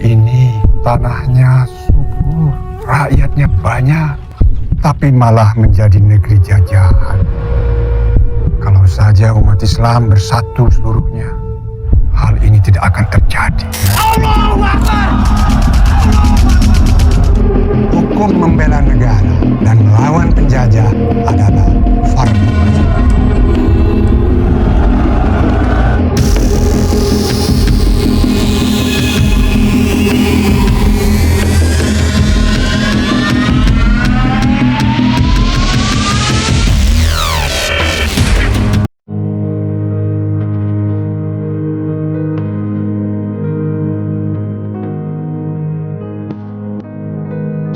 ini tanahnya subur, rakyatnya banyak, tapi malah menjadi negeri jajahan. Kalau saja umat Islam bersatu seluruhnya, hal ini tidak akan terjadi. Allahu Akbar! Hukum membela negara dan melawan penjajah adalah fardu.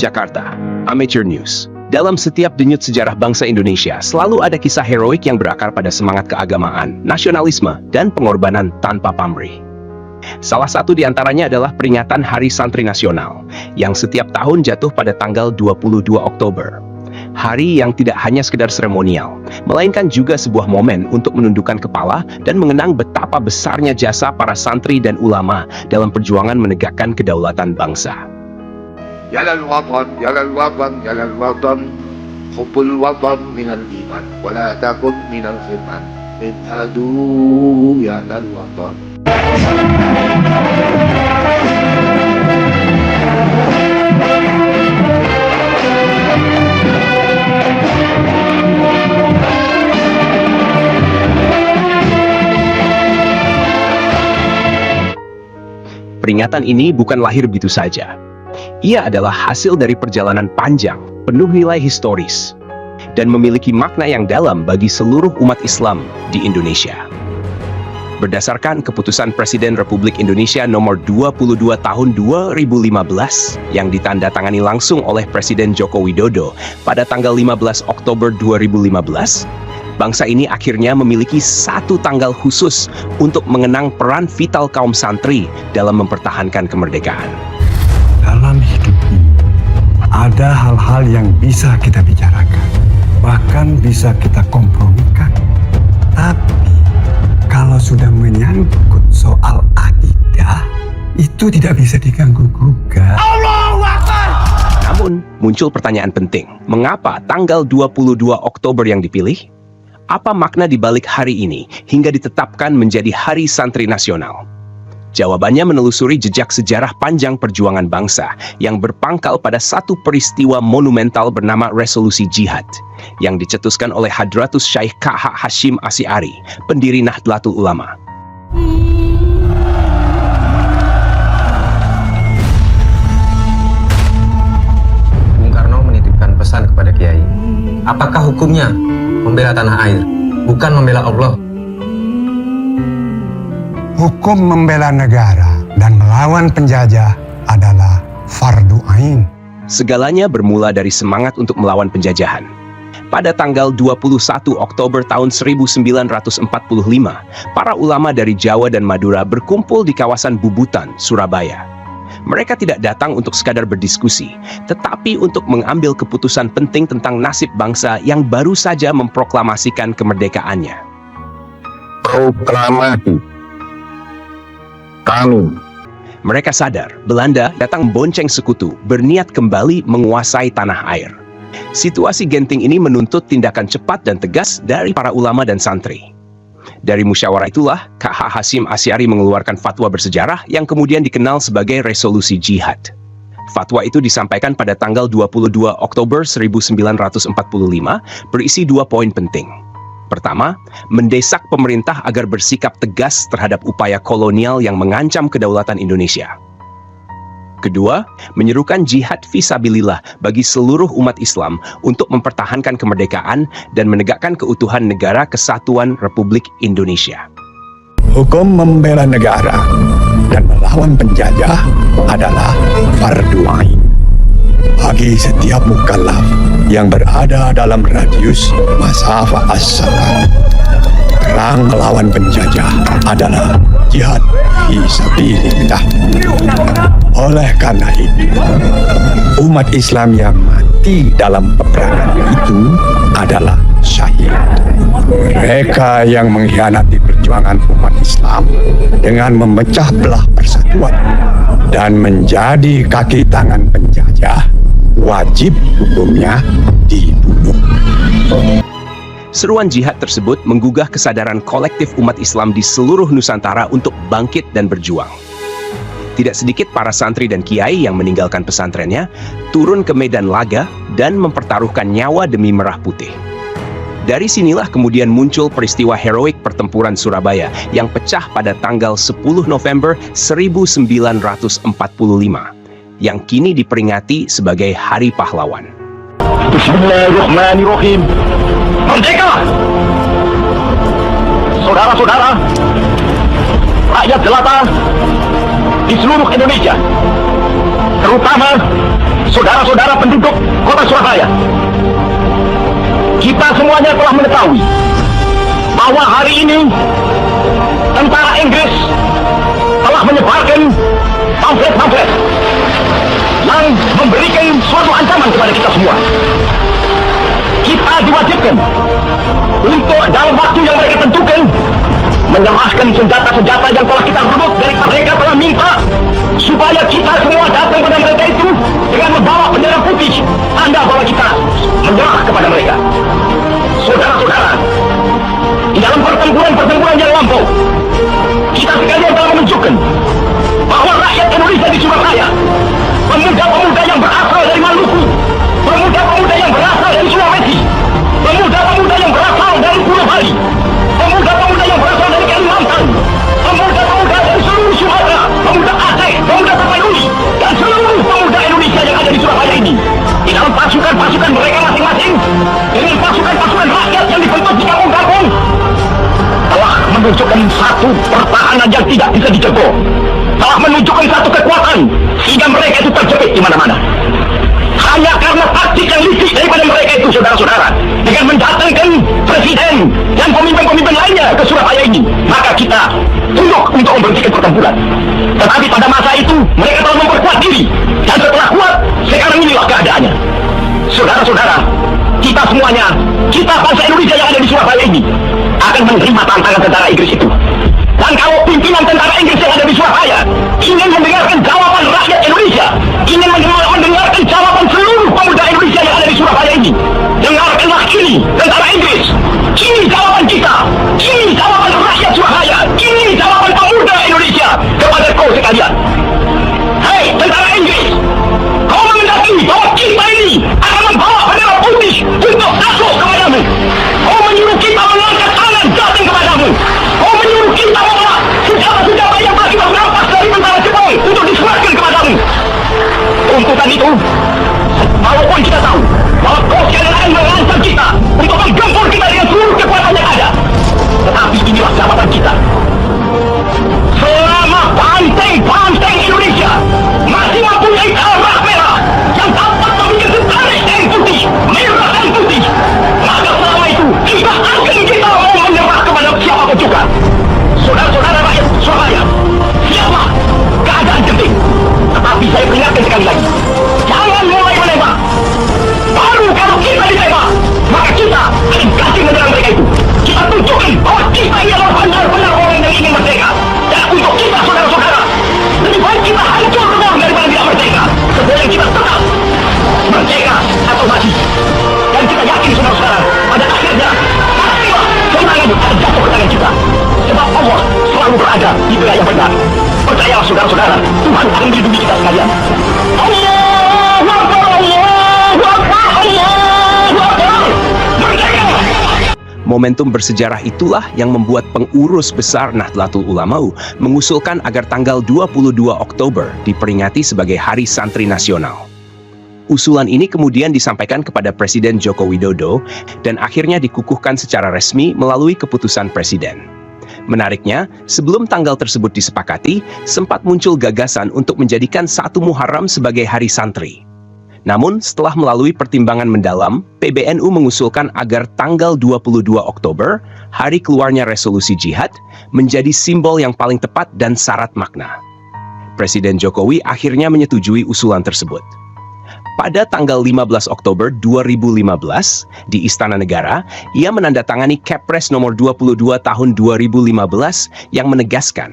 Jakarta, Amateur News. Dalam setiap denyut sejarah bangsa Indonesia, selalu ada kisah heroik yang berakar pada semangat keagamaan, nasionalisme, dan pengorbanan tanpa pamrih. Salah satu di antaranya adalah peringatan Hari Santri Nasional, yang setiap tahun jatuh pada tanggal 22 Oktober. Hari yang tidak hanya sekedar seremonial, melainkan juga sebuah momen untuk menundukkan kepala dan mengenang betapa besarnya jasa para santri dan ulama dalam perjuangan menegakkan kedaulatan bangsa. Yalal watan, yalal watan, yalal watan. Hubbul watan minal iman, wala takun minal firman. Idhadu yalal watan. Peringatan ini bukan lahir begitu saja. Ia adalah hasil dari perjalanan panjang, penuh nilai historis, dan memiliki makna yang dalam bagi seluruh umat Islam di Indonesia. Berdasarkan keputusan Presiden Republik Indonesia nomor 22 tahun 2015 yang ditandatangani langsung oleh Presiden Joko Widodo pada tanggal 15 Oktober 2015, bangsa ini akhirnya memiliki satu tanggal khusus untuk mengenang peran vital kaum santri dalam mempertahankan kemerdekaan. Dalam hidup ini, ada hal-hal yang bisa kita bicarakan, bahkan bisa kita kompromikan. Tapi, kalau sudah menyangkut soal akidah, itu tidak bisa diganggu-gugat. Allahu Akbar! Namun, muncul pertanyaan penting. Mengapa tanggal 22 Oktober yang dipilih? Apa makna di balik hari ini hingga ditetapkan menjadi Hari Santri Nasional? Jawabannya menelusuri jejak sejarah panjang perjuangan bangsa yang berpangkal pada satu peristiwa monumental bernama Resolusi Jihad yang dicetuskan oleh Hadratus Syekh K.H. Hashim Asy'ari, pendiri Nahdlatul Ulama. Bung Karno menitipkan pesan kepada Kiai. Apakah hukumnya membela tanah air, bukan membela Allah? Hukum membela negara dan melawan penjajah adalah fardu ain. Segalanya bermula dari semangat untuk melawan penjajahan. Pada tanggal 21 Oktober tahun 1945, para ulama dari Jawa dan Madura berkumpul di kawasan Bubutan, Surabaya. Mereka tidak datang untuk sekadar berdiskusi, tetapi untuk mengambil keputusan penting tentang nasib bangsa yang baru saja memproklamasikan kemerdekaannya. Proklamasi. Mereka sadar Belanda datang membonceng sekutu, berniat kembali menguasai tanah air. Situasi genting ini menuntut tindakan cepat dan tegas dari para ulama dan santri. Dari musyawarah itulah, K.H. Hashim Asy'ari mengeluarkan fatwa bersejarah yang kemudian dikenal sebagai Resolusi Jihad. Fatwa itu disampaikan pada tanggal 22 Oktober 1945, berisi 2 poin penting. Pertama, mendesak pemerintah agar bersikap tegas terhadap upaya kolonial yang mengancam kedaulatan Indonesia. Kedua, menyerukan jihad fisabilillah bagi seluruh umat Islam untuk mempertahankan kemerdekaan dan menegakkan keutuhan negara kesatuan Republik Indonesia. Hukum membela negara dan melawan penjajah adalah fardu ain bagi setiap mukallaf yang berada dalam radius masafah as-sabar. Perang melawan penjajah adalah jihad fisabilillah. Oleh karena itu, umat Islam yang mati dalam peperangan itu adalah syahid. Mereka yang mengkhianati perjuangan umat Islam dengan memecah belah persatuan dan menjadi kaki tangan penjajah, wajib hukumnya dibunuh. Seruan jihad tersebut menggugah kesadaran kolektif umat Islam di seluruh Nusantara untuk bangkit dan berjuang. Tidak sedikit para santri dan kiai yang meninggalkan pesantrennya, turun ke medan laga dan mempertaruhkan nyawa demi merah putih. Dari sinilah kemudian muncul peristiwa heroik pertempuran Surabaya yang pecah pada tanggal 10 November 1945, yang kini diperingati sebagai Hari Pahlawan. Bismillahirrahmanirrahim. Merdeka! Saudara-saudara, rakyat jelata di seluruh Indonesia, terutama saudara-saudara penduduk kota Surabaya, kita semuanya telah mengetahui bahwa hari ini tentara Inggris telah menyebarkan pamflet-pamflet yang memberikan suatu ancaman kepada kita semua. Kita diwajibkan untuk dalam waktu yang mereka tentukan menyerahkan senjata-senjata yang telah kita rebut dari mereka, telah minta supaya kita semua datang kepada mereka itu dengan membawa bendera putih, tanda bahwa kita menyerah kepada mereka. Saudara-saudara, di dalam pertempuran-pertempuran yang lampau, kita sekalian telah menunjukkan bahwa rakyat Indonesia di Surabaya, pemuda-pemuda yang berasal dari Maluku, pemuda-pemuda yang berasal dari Sulawesi, pemuda-pemuda yang berasal dari Pulau Bali, pemuda-pemuda yang berasal dari Kalimantan, pemuda-pemuda dari seluruh Sumatera, pemuda Aceh, pemuda Tapanuli, dan seluruh pemuda Indonesia yang ada di Surabaya ini, di dalam pasukan-pasukan mereka masing-masing, dengan pasukan-pasukan rakyat yang dibentuk di kampung-kampung, telah menunjukkan satu pertahanan yang tidak bisa dijebol, telah menunjukkan satu kekuatan sehingga mereka itu terjepit di mana-mana. Hanya karena taktik yang licik daripada mereka itu, saudara-saudara, dengan mendatangkan presiden dan pemimpin-pemimpin lainnya ke Surabaya ini, maka kita tunduk untuk memberhentikan pertempuran. Tetapi pada masa itu mereka telah memperkuat diri, dan setelah kuat, sekarang inilah keadaannya. Saudara-saudara, kita semuanya, kita bangsa Indonesia yang ada di Surabaya ini, akan menerima tantangan tentara Inggris itu. Dan kalau pimpinan tentara Inggris yang ada di Surabaya ingin mendengarkan jawaban rakyat Indonesia, ingin mendengarkan jawaban seluruh pemuda Indonesia yang ada di Surabaya ini, dengarkanlah ini tentara Inggris. Ini jawaban kita, ini jawaban rakyat Surabaya, ini jawaban pemuda Indonesia kepada kau sekalian. Hei tentara Inggris, kau mengendaki bahwa kita ini akan membawa bendera putih untuk masuk kepadamu. Kau menyuruh kita mengangkat tangan datang kepadamu. Kau menyuruh kita membawa senjata-senjata yang masih berampas dari tentara Jepang untuk diserahkan kepadamu. Tuntutan itu, walaupun kita tahu bahwa kau sekalian akan mengancam kita untuk menggempur kita dengan seluruh kekuatan yang ada, tetapi inilah jabatan kita. Selama banteng-banteng Indonesia masih mempunyai arah merah yang dapat membuat tarik yang putih, merah dan putih, maka selama itu tidak akan kita mau menyerah kepada siapapun juga. Saudara-saudara rakyat Surabaya, siaplah keadaan genting. Tetapi saya peringatkan sekali lagi, jangan mulai menembak. Baru kalau kita ditembak, maka kita akan kasih menyerang mereka itu. Kita tunjukkan bahwa kita ini adalah benar-benar orang yang ingin merdeka. Dan untuk kita, saudara-saudara, lebih baik kita hancur dulu daripada tidak merdeka. Sebelum kita tetap merdeka atau mati. Dan kita yakin, saudara-saudara, pada akhirnya pastilah kemenangan akan jatuh ke tangan kita. Sebab Allah selalu berada di wilayah benar. Percayalah, saudara-saudara, Tuhan akan melindungi kita sekalian. Allahu Akbar, Allahu Akbar, Allahu Akbar. Merdeka! Momentum bersejarah itulah yang membuat pengurus besar Nahdlatul Ulama mengusulkan agar tanggal 22 Oktober diperingati sebagai Hari Santri Nasional. Usulan ini kemudian disampaikan kepada Presiden Joko Widodo dan akhirnya dikukuhkan secara resmi melalui keputusan Presiden. Menariknya, sebelum tanggal tersebut disepakati, sempat muncul gagasan untuk menjadikan 1 Muharram sebagai Hari Santri. Namun, setelah melalui pertimbangan mendalam, PBNU mengusulkan agar tanggal 22 Oktober, hari keluarnya resolusi jihad, menjadi simbol yang paling tepat dan syarat makna. Presiden Jokowi akhirnya menyetujui usulan tersebut. Pada tanggal 15 Oktober 2015, di Istana Negara, ia menandatangani Kepres nomor 22 tahun 2015 yang menegaskan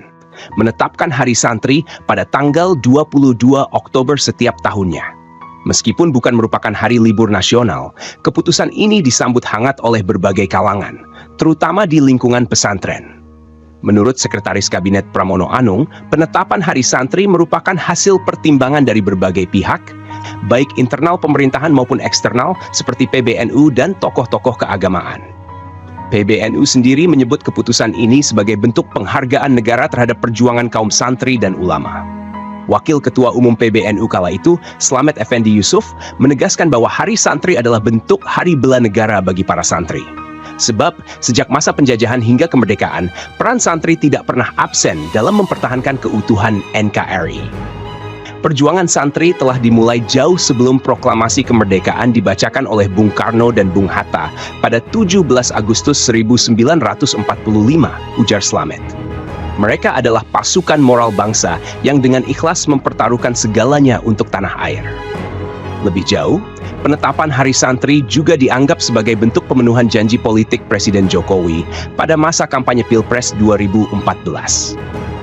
menetapkan Hari Santri pada tanggal 22 Oktober setiap tahunnya. Meskipun bukan merupakan hari libur nasional, keputusan ini disambut hangat oleh berbagai kalangan, terutama di lingkungan pesantren. Menurut Sekretaris Kabinet Pramono Anung, penetapan Hari Santri merupakan hasil pertimbangan dari berbagai pihak, baik internal pemerintahan maupun eksternal seperti PBNU dan tokoh-tokoh keagamaan. PBNU sendiri menyebut keputusan ini sebagai bentuk penghargaan negara terhadap perjuangan kaum santri dan ulama. Wakil Ketua Umum PBNU kala itu, Slamet Effendi Yusuf, menegaskan bahwa Hari Santri adalah bentuk hari bela negara bagi para santri. Sebab, sejak masa penjajahan hingga kemerdekaan, peran santri tidak pernah absen dalam mempertahankan keutuhan NKRI. Perjuangan santri telah dimulai jauh sebelum proklamasi kemerdekaan dibacakan oleh Bung Karno dan Bung Hatta pada 17 Agustus 1945, ujar Slamet. Mereka adalah pasukan moral bangsa yang dengan ikhlas mempertaruhkan segalanya untuk tanah air. Lebih jauh, penetapan Hari Santri juga dianggap sebagai bentuk pemenuhan janji politik Presiden Jokowi pada masa kampanye Pilpres 2014.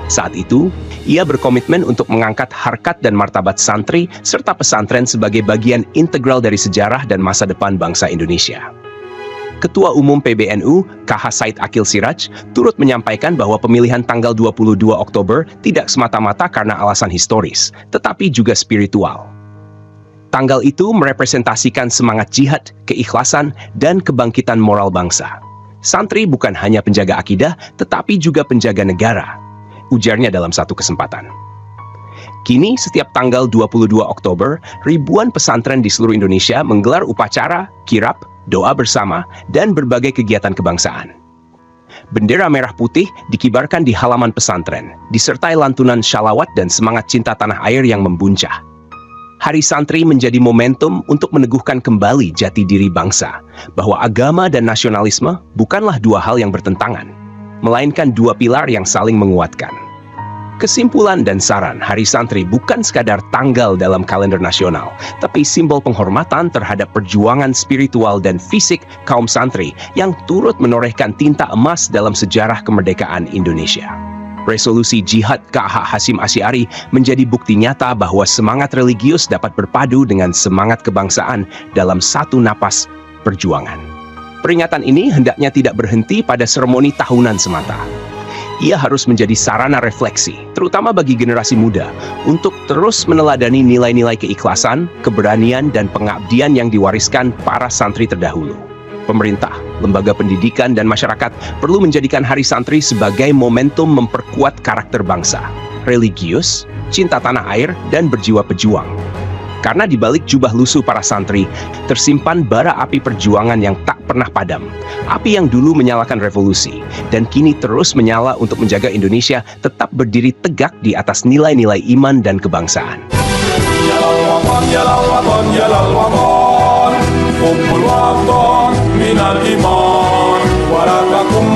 Saat itu, ia berkomitmen untuk mengangkat harkat dan martabat santri serta pesantren sebagai bagian integral dari sejarah dan masa depan bangsa Indonesia. Ketua Umum PBNU, KH Said Akil Siraj, turut menyampaikan bahwa pemilihan tanggal 22 Oktober tidak semata-mata karena alasan historis, tetapi juga spiritual. Tanggal itu merepresentasikan semangat jihad, keikhlasan, dan kebangkitan moral bangsa. Santri bukan hanya penjaga akidah, tetapi juga penjaga negara, ujarnya dalam satu kesempatan. Kini, setiap tanggal 22 Oktober, ribuan pesantren di seluruh Indonesia menggelar upacara, kirab, doa bersama, dan berbagai kegiatan kebangsaan. Bendera merah putih dikibarkan di halaman pesantren, disertai lantunan syalawat dan semangat cinta tanah air yang membuncah. Hari Santri menjadi momentum untuk meneguhkan kembali jati diri bangsa, bahwa agama dan nasionalisme bukanlah dua hal yang bertentangan, melainkan dua pilar yang saling menguatkan. Kesimpulan dan saran, Hari Santri bukan sekadar tanggal dalam kalender nasional, tapi simbol penghormatan terhadap perjuangan spiritual dan fisik kaum santri yang turut menorehkan tinta emas dalam sejarah kemerdekaan Indonesia. Resolusi Jihad KH Hasyim Asy'ari menjadi bukti nyata bahwa semangat religius dapat berpadu dengan semangat kebangsaan dalam satu napas perjuangan. Peringatan ini hendaknya tidak berhenti pada seremoni tahunan semata. Ia harus menjadi sarana refleksi, terutama bagi generasi muda, untuk terus meneladani nilai-nilai keikhlasan, keberanian, dan pengabdian yang diwariskan para santri terdahulu. Pemerintah, lembaga pendidikan, dan masyarakat perlu menjadikan Hari Santri sebagai momentum memperkuat karakter bangsa, religius, cinta tanah air, dan berjiwa pejuang. Karena di balik jubah lusuh para santri, tersimpan bara api perjuangan yang tak pernah padam. Api yang dulu menyalakan revolusi, dan kini terus menyala untuk menjaga Indonesia tetap berdiri tegak di atas nilai-nilai iman dan kebangsaan. حب الوطن من الإيمان ولا تكن